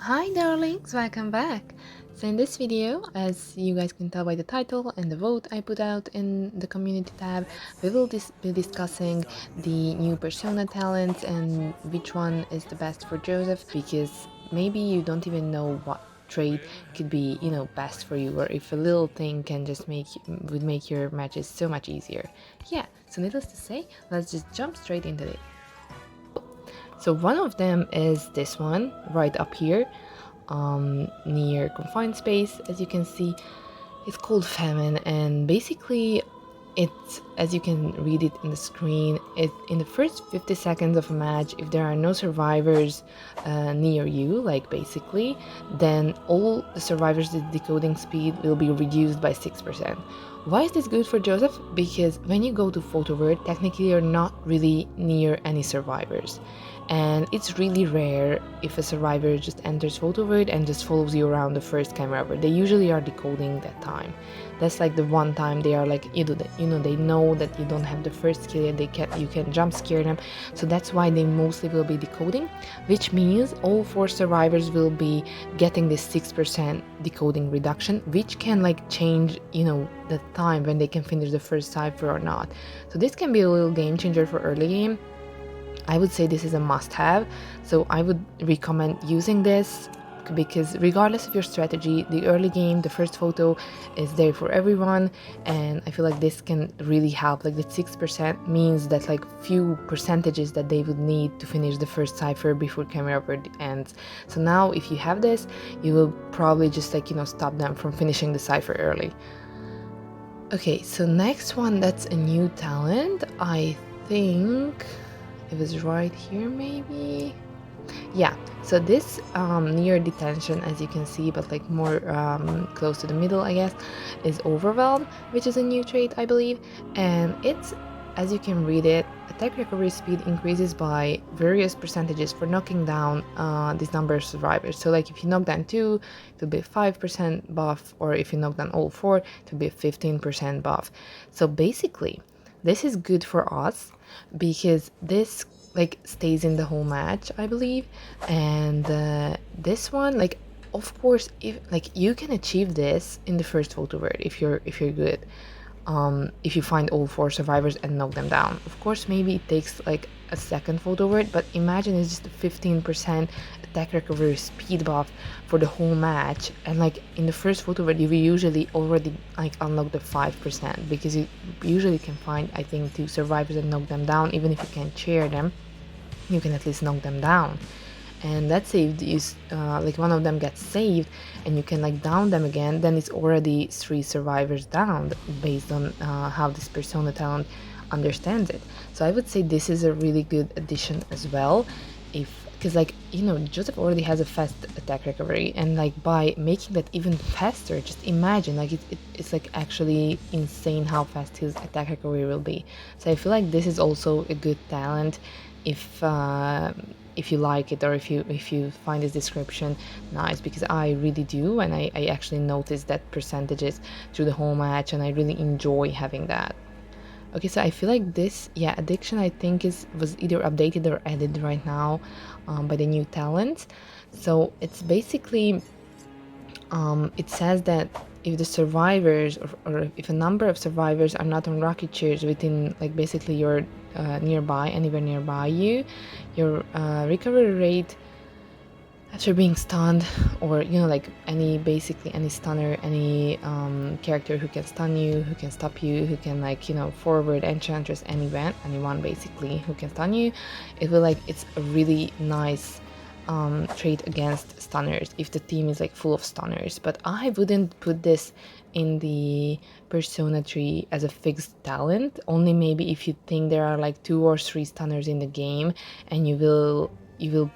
Hi darlings, welcome back. So in this video, as you guys can tell by the title and the vote I put out in the community tab, we will be discussing the new persona talents and which one is the best for Joseph, because maybe you don't even know what trait could be, best for you, or if a little thing can just would make your matches so much easier. Yeah, so needless to say, let's just jump straight into it. So one of them is this one right up here, near confined space. As you can see, it's called Famine, and basically it's, as you can read it in the screen, it in the first 50 seconds of a match, if there are no survivors near you, like basically, then all the survivors' decoding speed will be reduced by 6%. Why is this good for Joseph? Because when you go to photo word, technically you're not really near any survivors, and it's really rare if a survivor just enters photo word and just follows you around the first camera word. They usually are decoding that time. That's like the one time they are like, they know that you don't have the first skill yet, you can jump scare them. So that's why they mostly will be decoding, which means all 4 survivors will be getting this 6% decoding reduction, which can like change, the time when they can finish the first cipher or not. So this can be a little game changer for early game. I would say this is a must-have, so I would recommend using this, because regardless of your strategy, the early game, the first photo is there for everyone, and I feel like this can really help. Like the 6% means that like few percentages that they would need to finish the first cipher before camera word ends. So now if you have this, you will probably just stop them from finishing the cipher early. Okay, so next one, that's a new talent. I think it was right here, maybe. Yeah, so this near detention, as you can see, but like more close to the middle, I guess, is Overwhelm, which is a new trait, I believe. And it's, as you can read it, attack recovery speed increases by various percentages for knocking down this number of survivors. So like if you knock down 2, it will be 5% buff, or if you knock down all 4, it will be a 15% buff. So basically, this is good for us because this like stays in the whole match, I believe. And this one, like, of course, if like you can achieve this in the first photo word if you're good, if you find all 4 survivors and knock them down. Of course, maybe it takes like a second photo word, but imagine it's just a 15% attack recovery speed buff for the whole match, and like in the first photo word you will usually already like unlock the 5%, because you usually can find, I think, 2 survivors and knock them down. Even if you can't chair them, you can at least knock them down. And that saved is like one of them gets saved and you can like down them again, then it's already 3 survivors down, based on how this persona talent understands it. So I would say this is a really good addition as well, because like Joseph already has a fast attack recovery, and like by making that even faster, just imagine, like it's like actually insane how fast his attack recovery will be. So I feel like this is also a good talent if you like it, or if you find this description nice, because I really do, and I actually noticed that percentages through the whole match, and I really enjoy having that. Okay, so I feel like this, addiction, I think was either updated or added right now by the new talents. So it's basically, it says that if the survivors, or if a number of survivors are not on rocket chairs within like basically your anywhere nearby you, your recovery rate after being stunned, or like any stunner, any character who can stun you, who can stop you, who can like forward, enchantress, anyone basically who can stun you, it will like, it's a really nice trait against stunners if the team is like full of stunners. But I wouldn't put this in the persona tree as a fixed talent, only maybe if you think there are like 2 or 3 stunners in the game and you will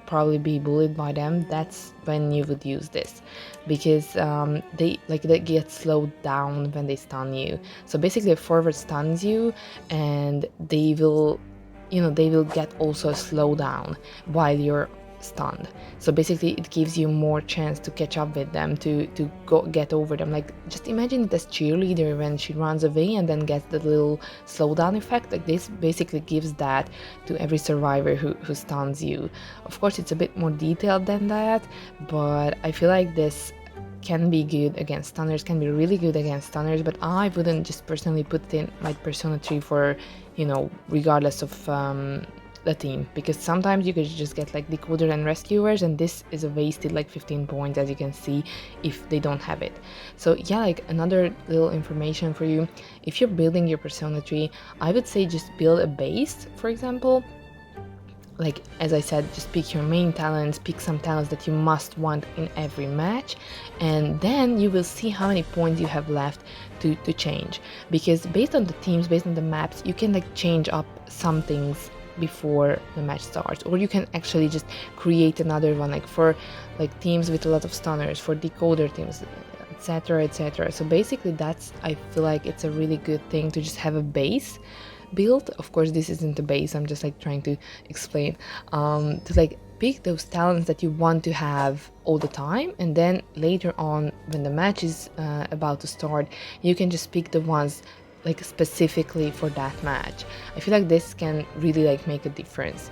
probably be bullied by them. That's when you would use this, because they get slowed down when they stun you. So basically a forward stuns you, and they will get also a slowdown while you're stunned. So basically it gives you more chance to catch up with them, to go get over them. Like, just imagine it as cheerleader when she runs away and then gets the little slowdown effect. Like, this basically gives that to every survivor who stuns you. Of course, it's a bit more detailed than that, but I feel like this can be good against stunners, can be really good against stunners, but I wouldn't just personally put it in my Persona 3 for, you know, regardless of the team, because sometimes you could just get like decoder and rescuers, and this is a wasted like 15 points, as you can see, if they don't have it. So yeah, like another little information for you, if you're building your Persona 3, I would say just build a base. For example, like as I said, just pick your main talents, pick some talents that you must want in every match, and then you will see how many points you have left to change, because based on the teams, based on the maps, you can like change up some things before the match starts, or you can actually just create another one, like for like teams with a lot of stunners, for decoder teams, etc, etc. So basically that's, I feel like it's a really good thing to just have a base build. Of course this isn't the base, I'm just like trying to explain, to like pick those talents that you want to have all the time, and then later on when the match is about to start, you can just pick the ones like specifically for that match. I feel like this can really like make a difference.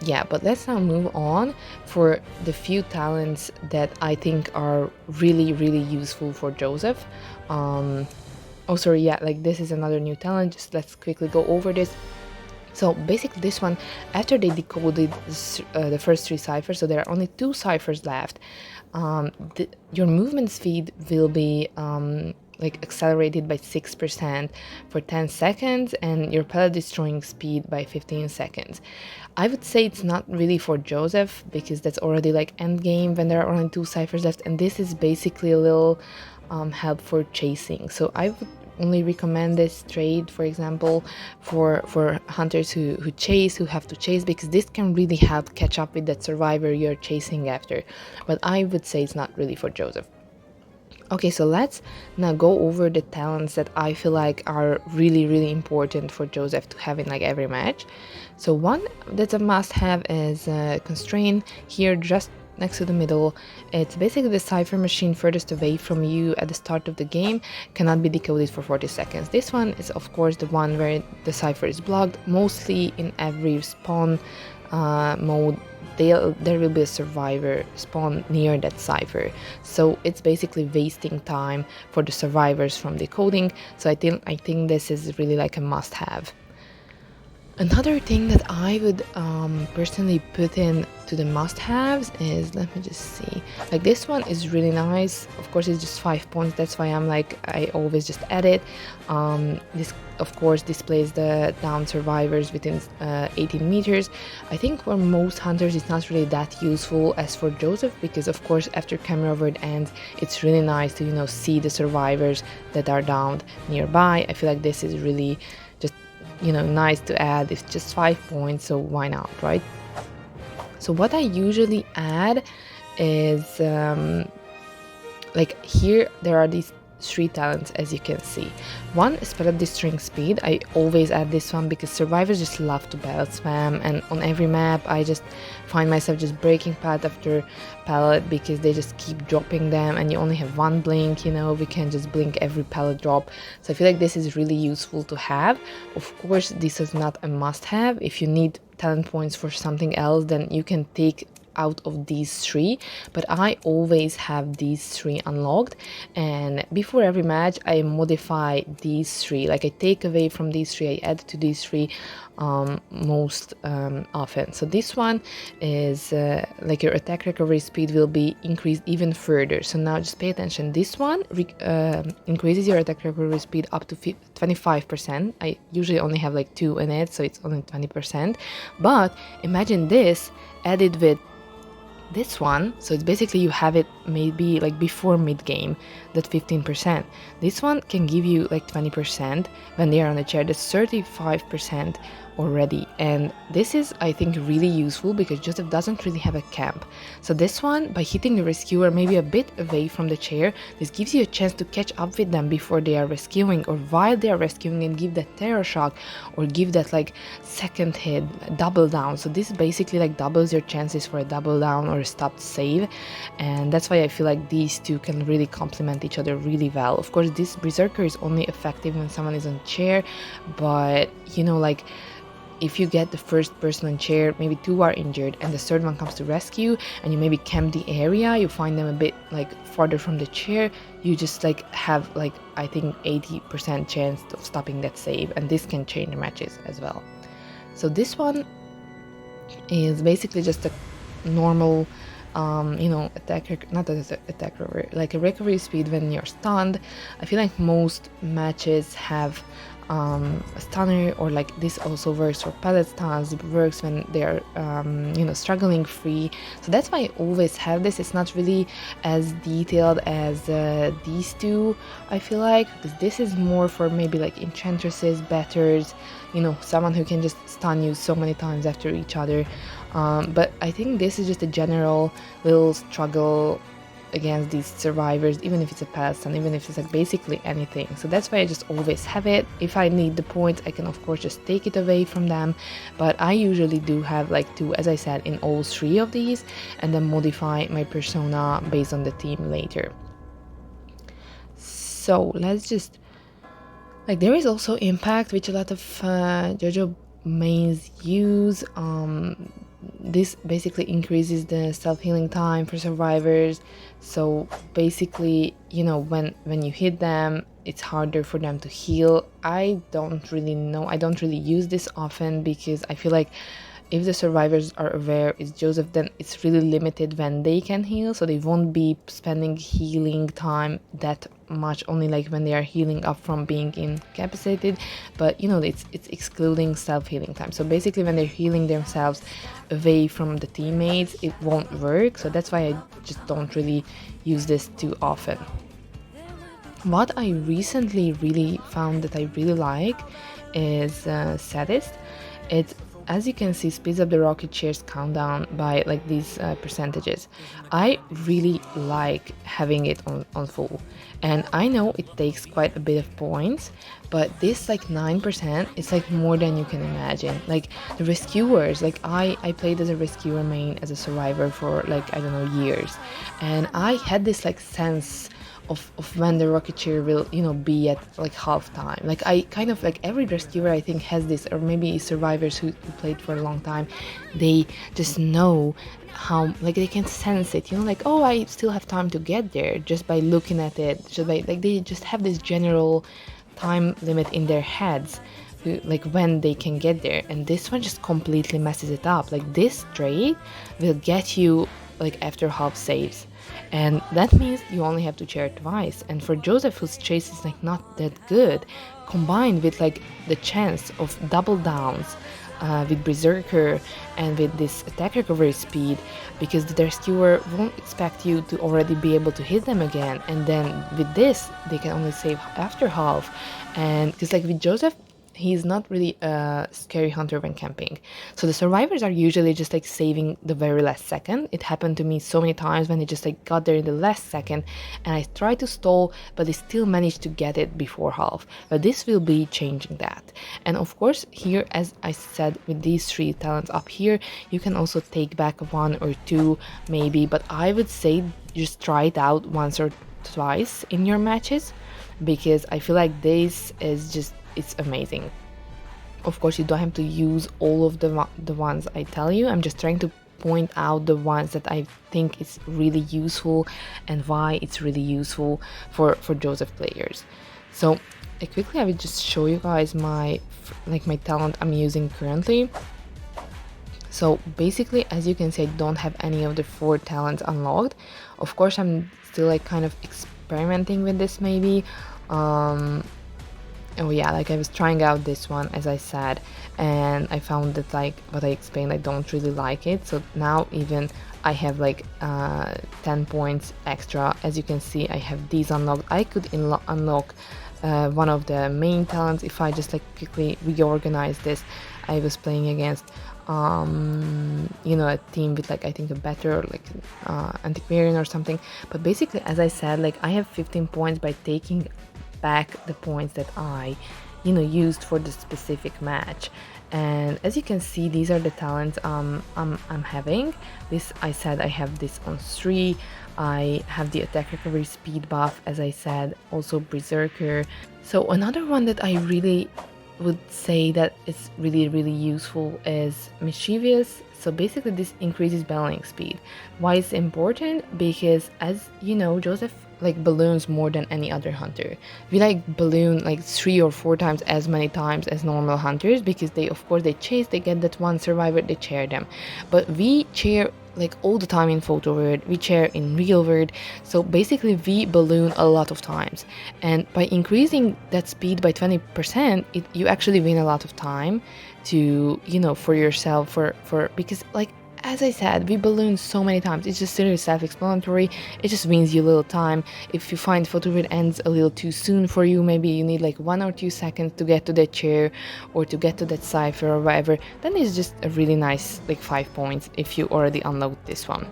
Yeah, but let's now move on for the few talents that I think are really useful for Joseph. Oh sorry, yeah, like this is another new talent, just let's quickly go over this. So basically this one, after they decoded the first 3 ciphers, so there are only 2 ciphers left, your movement speed will be like accelerated by 6% for 10 seconds, and your pellet destroying speed by 15 seconds. I would say it's not really for Joseph, because that's already like end game when there are only 2 ciphers left, and this is basically a little help for chasing. So I would only recommend this trade, for example, for hunters who chase, who have to chase, because this can really help catch up with that survivor you're chasing after. But I would say it's not really for Joseph. Okay, so let's now go over the talents that I feel like are really important for Joseph to have in like every match. So one that's a must-have is Constrain, here just next to the middle. It's basically the cipher machine furthest away from you at the start of the game, cannot be decoded for 40 seconds. This one is of course the one where the cipher is blocked. Mostly in every spawn mode, there will be a survivor spawn near that cipher, so it's basically wasting time for the survivors from decoding. So I think this is really like a must-have. Another thing that I would personally put in to the must-haves is, let me just see, like this one is really nice. Of course it's just 5 points, that's why I always just add it. This of course displays the down survivors within 18 meters. I think for most hunters it's not really that useful as for Joseph, because of course after camera word ends, it's really nice to, you know, see the survivors that are downed nearby. I feel like this is really just, you know, nice to add. It's just 5 points, so why not, right? So what I usually add is like here there are these 3 talents, as you can see. One is pellet destroying speed. I always add this one because survivors just love to pellet spam, and on every map I just find myself just breaking pellet after pellet because they just keep dropping them, and you only have 1 blink, you know, we can just blink every pellet drop. So I feel like this is really useful to have. Of course this is not a must-have. If you need talent points for something else, then you can take out of these 3, but I always have these 3 unlocked, and before every match I modify these 3, like I take away from these 3, I add to these 3 most often. So this one is like your attack recovery speed will be increased even further. So now just pay attention, this one increases your attack recovery speed up to 25%. I usually only have like 2 in it, so it's only 20%, but imagine this added with this one, so it's basically you have it maybe like before mid game, that 15%. This one can give you like 20% when they are on the chair. That's 35% already, and this is, I think, really useful because Joseph doesn't really have a camp. So this one, by hitting the rescuer maybe a bit away from the chair, this gives you a chance to catch up with them before they are rescuing or while they are rescuing, and give that terror shock or give that like second hit, double down. So this basically like doubles your chances for a double down or a stopped save, and that's why I feel like these two can really complement each other really well. Of course, this berserker is only effective when someone is on chair, but you know, like if you get the first person on chair, maybe two are injured and the third one comes to rescue, and you maybe camp the area, you find them a bit like farther from the chair, you just like have like, I think, 80% chance of stopping that save, and this can change matches as well. So this one is basically just a normal you know, like a recovery speed when you're stunned. I feel like most matches have a stunner, or like this also works for pallet stuns. It works when they're you know, struggling free. So that's why I always have this. It's not really as detailed as these two, I feel like, because this is more for maybe like enchantresses, batters, you know, someone who can just stun you so many times after each other. But I think this is just a general little struggle against these survivors, even if it's a pallet stun, even if it's like basically anything. So that's why I just always have it. If I need the points, I can of course just take it away from them, but I usually do have like two, as I said, in all three of these, and then modify my persona based on the team later. So let's just, like, there is also impact, which a lot of JoJo mains use. This basically increases the self-healing time for survivors. So basically, you know, when you hit them, it's harder for them to heal. I don't really know, I don't really use this often, because I feel like if the survivors are aware it's Joseph, then it's really limited when they can heal, so they won't be spending healing time that much, only like when they are healing up from being incapacitated. But you know, it's excluding self-healing time. So basically when they're healing themselves away from the teammates, it won't work. So that's why I just don't really use this too often. What I recently really found that I really like is Sadist. It, as you can see, speeds up the rocket chair's countdown by like these percentages. I really like having it on full, and I know it takes quite a bit of points, but this like 9% is like more than you can imagine. Like the rescuers, like I played as a rescuer main, as a survivor for like, I don't know, years, and I had this like sense of when the rocket chair will, you know, be at like half time. Like I kind of, like every rescuer I think has this, or maybe survivors who played for a long time, they just know how, like they can sense it, you know, like, oh, I still have time to get there, just by looking at it, just by like, they just have this general time limit in their heads, like when they can get there. And this one just completely messes it up. Like this trait will get you like after half saves, and that means you only have to chair twice. And for Joseph, whose chase is like not that good, combined with like the chance of double downs with Berserker and with this attack recovery speed, because the rescuer won't expect you to already be able to hit them again, and then with this they can only save after half. And because like with Joseph, he's not really a scary hunter when camping, so the survivors are usually just like saving the very last second. It happened to me so many times when they just like got there in the last second, and I tried to stall, but they still managed to get it before half. But this will be changing that. And of course here, as I said, with these three talents up here, you can also take back one or two maybe, but I would say just try it out once or twice in your matches, because I feel like this is just, it's amazing. Of course, you don't have to use all of the ones I tell you. I'm just trying to point out the ones that I think is really useful and why it's really useful for Joseph players. So quickly, I will just show you guys my talent I'm using currently. So basically, as you can see, I don't have any of the 4 talents unlocked. Of course, I'm still like kind of experimenting with this maybe. Oh yeah, like I was trying out this one, as I said, and I found that, like what I explained, I don't really like it. So now even I have like 10 points extra. As you can see, I have these unlocked. I could unlock one of the main talents if I just like quickly reorganize this. I was playing against you know, a team with like I think a better like antiquarian or something. But basically, as I said, like I have 15 points by taking back the points that I, you know, used for the specific match. And as you can see, these are the talents I'm having. This, I said I have this on 3. I have the attack recovery speed buff, as I said, also berserker. So another one that I really would say that it's really useful is mischievous. So basically this increases battling speed. Why it's important? Because as you know, Joseph like balloons more than any other hunter. We like balloon like 3 or 4 times as many times as normal hunters, because they, of course, they chase, they get that one survivor, they chair them. But we chair like all the time in photo world, we chair in real world. So basically we balloon a lot of times, and by increasing that speed by 20%, you actually win a lot of time to, you know, for yourself, for because like as I said, we balloon so many times. It's just really self-explanatory. It just wins you a little time. If you find photo grid ends a little too soon for you, maybe you need like 1 or 2 seconds to get to that chair or to get to that cipher or whatever, then it's just a really nice like 5 points if you already unlocked this one.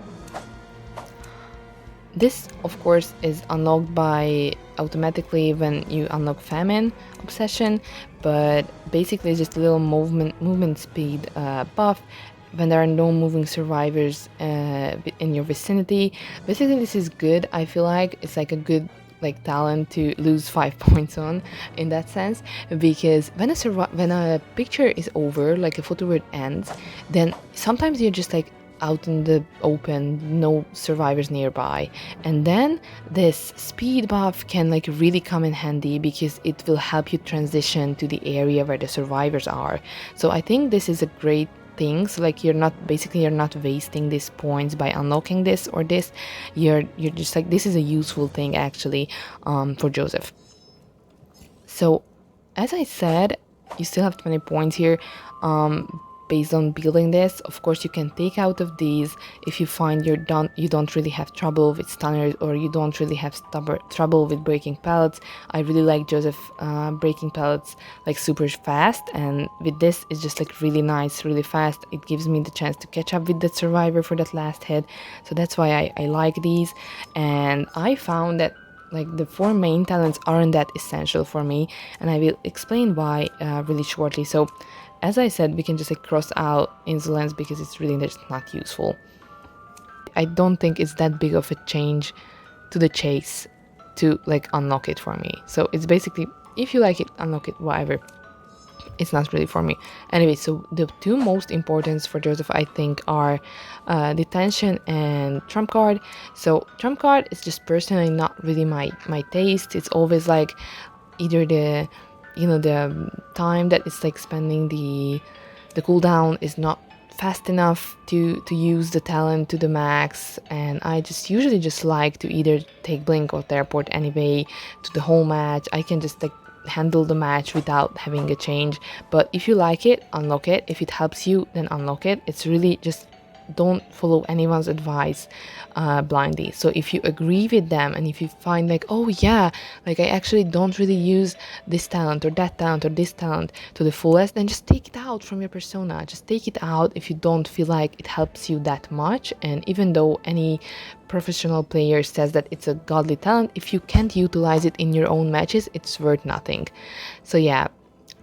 This, of course, is unlocked by automatically when you unlock Famine obsession, but basically it's just a little movement speed buff when there are no moving survivors in your vicinity. Basically this is good. I feel like it's like a good like talent to lose 5 points on in that sense, because when a picture is over, like a photo word ends, then sometimes you're just like out in the open, no survivors nearby, and then this speed buff can like really come in handy because it will help you transition to the area where the survivors are. So I think this is a great things. Like you're not wasting these points by unlocking this or this. You're just like, this is a useful thing actually for Joseph. So as I said, you still have 20 points here based on building this. Of course, you can take out of these if you find you don't really have trouble with stunners, or you don't really have trouble with breaking pallets. I really like Joseph breaking pallets like super fast, and with this it's just like really nice, really fast. It gives me the chance to catch up with the survivor for that last hit, so that's why I like these. And I found that like the 4 main talents aren't that essential for me, and I will explain why really shortly. So as I said, we can just like cross out insolence because it's really just not useful. I don't think it's that big of a change to the chase to like unlock it for me. So it's basically, if you like it, unlock it, whatever. It's not really for me. Anyway, so the 2 most importance for Joseph, I think, are detention and trump card. So trump card is just personally not really my taste. It's always like either the, you know, the time that it's like spending the cooldown is not fast enough to use the talent to the max, and I just usually just like to either take blink or teleport anyway to the whole match. I can just like handle the match without having a change. But if you like it, unlock it. If it helps you, then unlock it. It's really just don't follow anyone's advice blindly. So if you agree with them, and if you find like, oh yeah, like I actually don't really use this talent or that talent or this talent to the fullest, then just take it out from your persona. Just take it out if you don't feel like it helps you that much. And even though any professional player says that it's a godly talent, if you can't utilize it in your own matches, it's worth nothing. So yeah.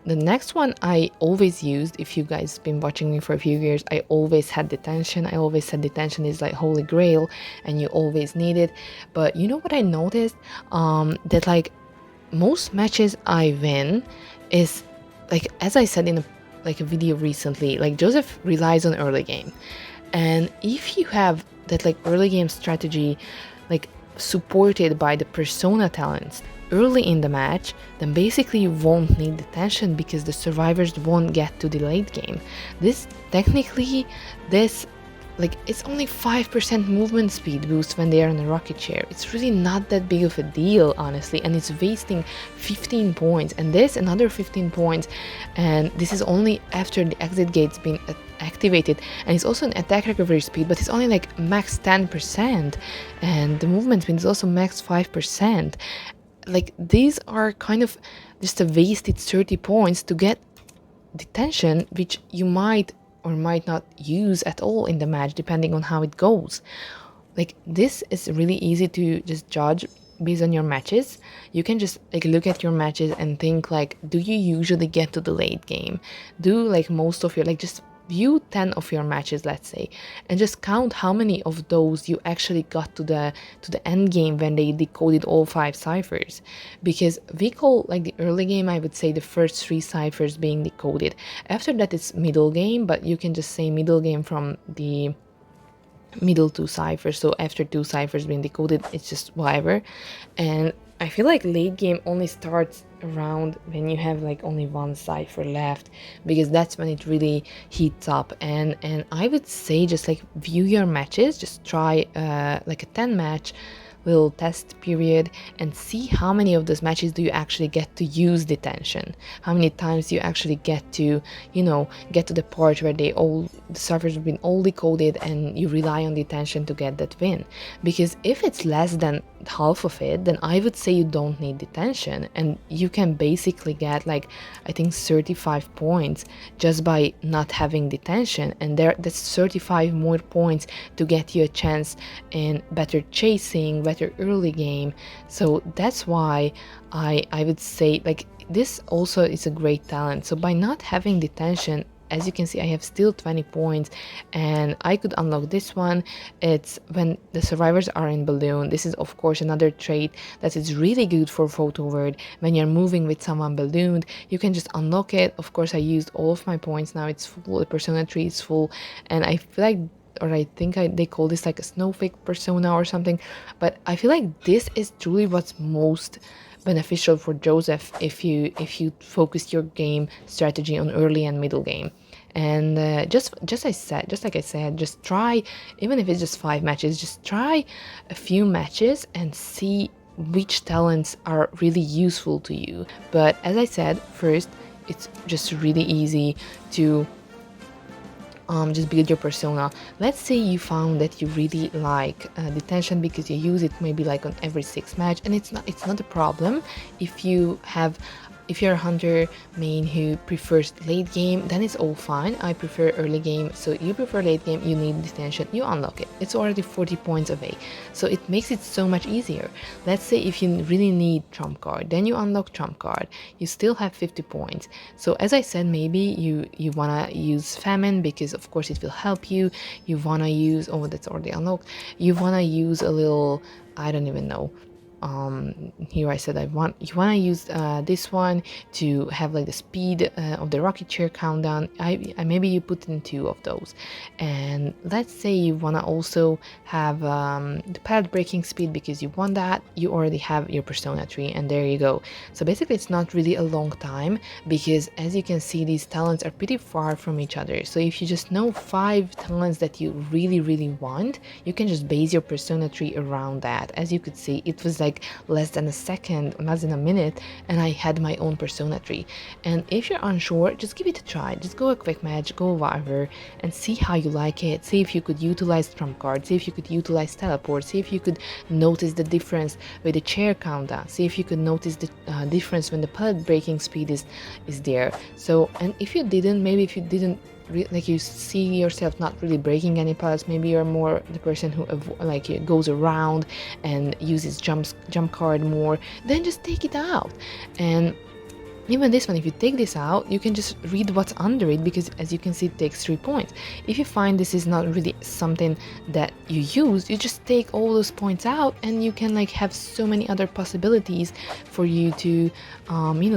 The next one I always used, if you guys been watching me for a few years, I always had detention. I always said detention is like holy grail and you always need it. But you know what I noticed? That like most matches I win is like, as I said in a video recently, like Joseph relies on early game. And if you have that like early game strategy like supported by the persona talents early in the match, then basically you won't need detention because the survivors won't get to the late game. This technically, this like it's only 5% movement speed boost when they are in a rocket chair. It's really not that big of a deal, honestly, and it's wasting 15 points, and there's another 15 points, and this is only after the exit gate's been activated, and it's also an attack recovery speed, but it's only like max 10%, and the movement speed is also max 5%. Like, these are kind of just a wasted 30 points to get detention, which you might or might not use at all in the match, depending on how it goes. Like, this is really easy to just judge based on your matches. You can just like look at your matches and think like, do you usually get to the late game? Do like most of your, like, just view 10 of your matches, let's say, and just count how many of those you actually got to the end game when they decoded all 5 ciphers. Because we call like the early game, I would say, the first 3 ciphers being decoded. After that it's middle game, but you can just say middle game from the middle 2 ciphers. So after 2 ciphers being decoded, it's just whatever. And I feel like late game only starts around when you have like only 1 cipher left, because that's when it really heats up. And I would say just like view your matches, just try like a 10 match little test period and see how many of those matches do you actually get to use detention, how many times you actually get to, you know, get to the part where the ciphers have been all decoded and you rely on detention to get that win. Because if it's less than half of it, then I would say you don't need detention, and you can basically get like, I think 35 points just by not having detention, and that's 35 more points to get you a chance in better chasing, better early game. So that's why I would say like this also is a great talent. So by not having detention, as you can see, I have still 20 points, and I could unlock this one. It's when the survivors are in balloon. This is of course another trait that is really good for photo word. When you're moving with someone ballooned, you can just unlock it. Of course I used all of my points, now it's full, the persona tree is full, and I feel like, or I think they call this like a snowflake persona or something, but I feel like this is truly what's most beneficial for Joseph if you focus your game strategy on early and middle game. And just like I said, just try, even if it's just 5 matches, just try a few matches and see which talents are really useful to you. But as I said, first, it's just really easy to just build your persona. Let's say you found that you really like detention because you use it maybe like on every 6 match, and it's not a problem if you're a hunter main who prefers late game, then it's all fine. I prefer early game, so you prefer late game, you need detention, you unlock it. It's already 40 points away, so it makes it so much easier. Let's say if you really need trump card, then you unlock trump card, you still have 50 points. So as I said, maybe you wanna use Famine because of course it will help you. You wanna use, oh, that's already unlocked. You wanna use a little, I don't even know, here I said you want to use this one to have like the speed of the rocket chair countdown. I maybe you put in 2 of those. And let's say you want to also have the pallet breaking speed because you want that. You already have your persona tree, and there you go. So basically it's not really a long time, because as you can see, these talents are pretty far from each other. So if you just know 5 talents that you really want, you can just base your persona tree around that. As you could see, it was like less than a second, less than a minute, and I had my own persona tree. And if you're unsure, just give it a try. Just go a quick match, go whatever, and see how you like it. See if you could utilize trump cards, see if you could utilize teleport, see if you could notice the difference with the chair countdown, see if you could notice the difference when the pallet breaking speed is there. So, and if you didn't, maybe if you didn't like you see yourself not really breaking any pallets, maybe you're more the person who goes around and uses jump card more, then just take it out. And even this one, if you take this out, you can just read what's under it, because as you can see, it takes 3 points. If you find this is not really something that you use, you just take all those points out, and you can like have so many other possibilities for you to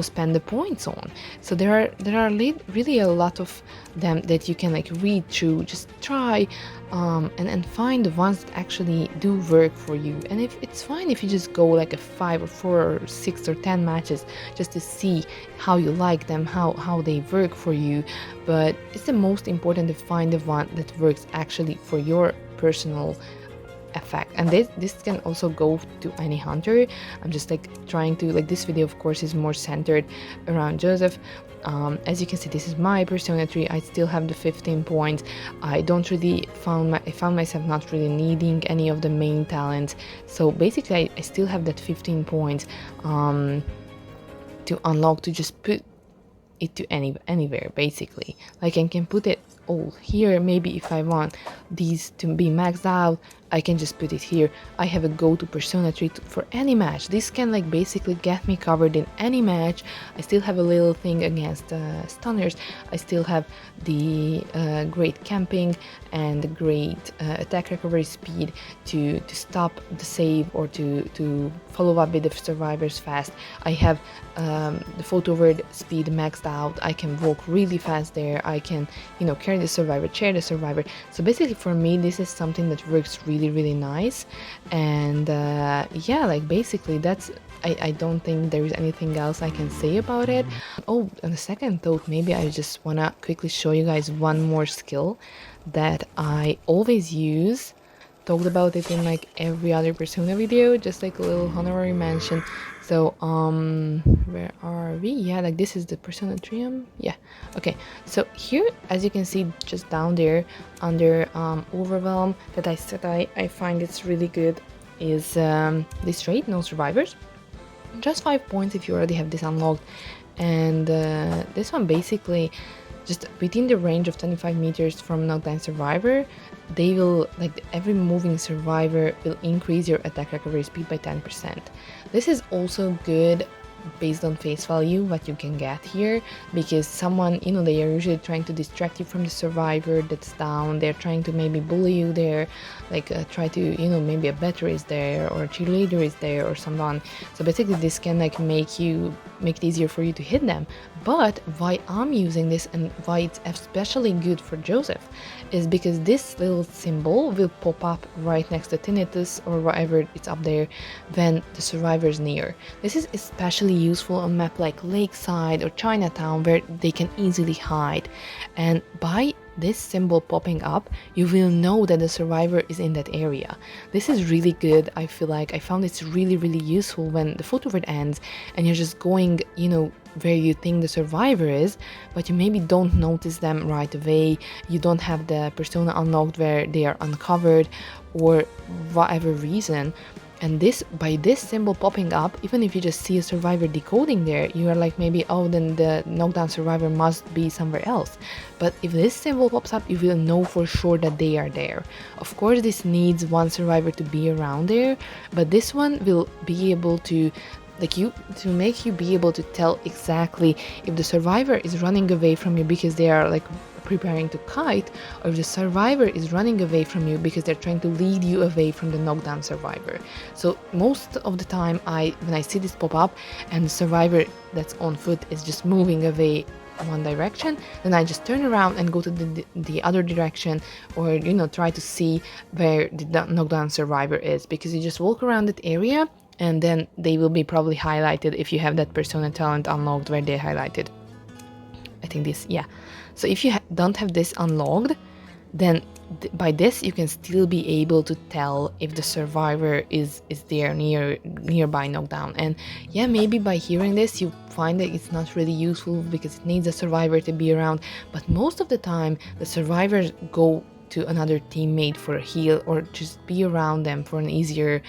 spend the points on. So there are really a lot of them that you can like read through. Just try and find the ones that actually do work for you. And if it's fine if you just go like a 5 or 4 or 6 or 10 matches just to see how you like them, how they work for you, but it's the most important to find the one that works actually for your personal effect. And this can also go to any hunter. I'm just like trying to, like, this video of course is more centered around Joseph. As you can see, this is my persona tree. I still have the 15 points. I don't really I found myself not really needing any of the main talents, so basically I still have that 15 points to unlock, to just put it to anywhere basically. Like I can put it all here. Maybe if I want these to be maxed out, I can just put it here. I have a go-to persona tree for any match. This can like basically get me covered in any match. I still have a little thing against stunners. I still have the great camping and the great attack recovery speed to stop the save or to follow up with the survivors fast. I have the photo word speed maxed out. I can walk really fast there. I can, you know, carry the survivor, chair the survivor. So basically for me this is something that works really nice. And yeah, like basically that's, I don't think there is anything else I can say about it. Oh, on a second thought, maybe I just wanna quickly show you guys one more skill that I always use. Talked about it in like every other persona video, just like a little honorary mention. So where are we? Yeah, like this is the persona trium. Yeah, okay, so here as you can see just down there under Overwhelm, that I said I find it's really good, is this trait, no survivors. Just 5 points if you already have this unlocked. And this one basically just within the range of 25 meters from knockdown survivor, they will, like, every moving survivor will increase your attack recovery speed by 10%. This is also good based on face value what you can get here, because someone, you know, they are usually trying to distract you from the survivor that's down. They're trying to maybe bully you there, like try to, you know, maybe a battery is there or a cheerleader is there or someone. So basically this can like make it easier for you to hit them. But why I'm using this and why it's especially good for Joseph is because this little symbol will pop up right next to tinnitus or whatever it's up there when the survivor is near. This is especially useful on map like Lakeside or Chinatown, where they can easily hide, and by this symbol popping up you will know that the survivor is in that area. This is really good. I feel like I found it's really useful when the photo word ends and you're just going, you know, where you think the survivor is, but you maybe don't notice them right away. You don't have the persona unlocked where they are uncovered or whatever reason. And this, by this symbol popping up, even if you just see a survivor decoding there, you are like, maybe, oh, then the knockdown survivor must be somewhere else. But if this symbol pops up, you will know for sure that they are there. Of course, this needs one survivor to be around there, but this one will be able to, like, to make you be able to tell exactly if the survivor is running away from you because they are like preparing to kite, or if the survivor is running away from you because they're trying to lead you away from the knockdown survivor. So most of the time when I see this pop up and the survivor that's on foot is just moving away one direction, then I just turn around and go to the other direction, or, you know, try to see where the knockdown survivor is, because you just walk around that area and then they will be probably highlighted if you have that persona talent unlocked where they're highlighted. I think this, yeah. So if you don't have this unlocked, then by this you can still be able to tell if the survivor is there nearby knockdown. And yeah, maybe by hearing this you find that it's not really useful because it needs a survivor to be around, but most of the time the survivors go to another teammate for a heal, or just be around them for an easier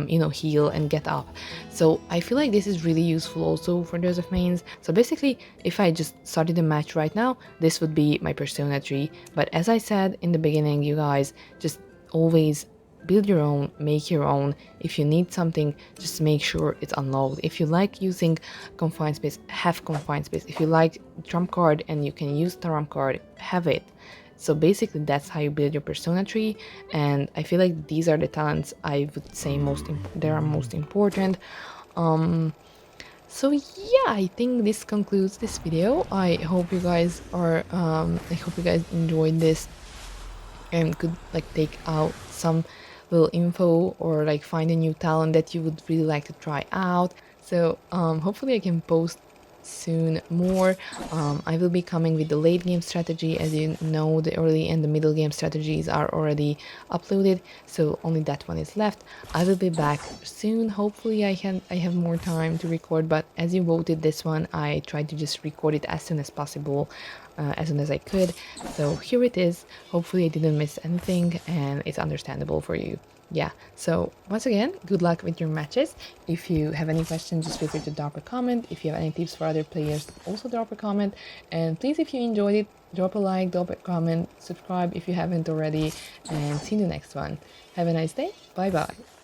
you know, heal and get up. So I feel like this is really useful also for those of mains. So basically, if I just started a match right now, this would be my persona tree. But as I said in the beginning, you guys, just always build your own, make your own. If you need something, just make sure it's unlocked. If you like using confined space, have confined space. If you like trump card and you can use trump card, have it. So basically that's how you build your persona tree, and I feel like these are the talents I would say they are most important. So yeah, I think this concludes this video. I hope you guys enjoyed this and could like take out some little info or like find a new talent that you would really like to try out. So hopefully I can post soon more. I will be coming with the late game strategy. As you know, the early and the middle game strategies are already uploaded, so only that one is left. I will be back soon. Hopefully I have more time to record, but as you voted this one, I tried to just record it as soon as possible, as soon as I could. So here it is. Hopefully I didn't miss anything and it's understandable for you. Yeah, so once again, good luck with your matches. If you have any questions, just feel free to drop a comment. If you have any tips for other players, also drop a comment. And please, if you enjoyed it, drop a like, drop a comment, subscribe if you haven't already, and see you in the next one. Have a nice day. Bye bye.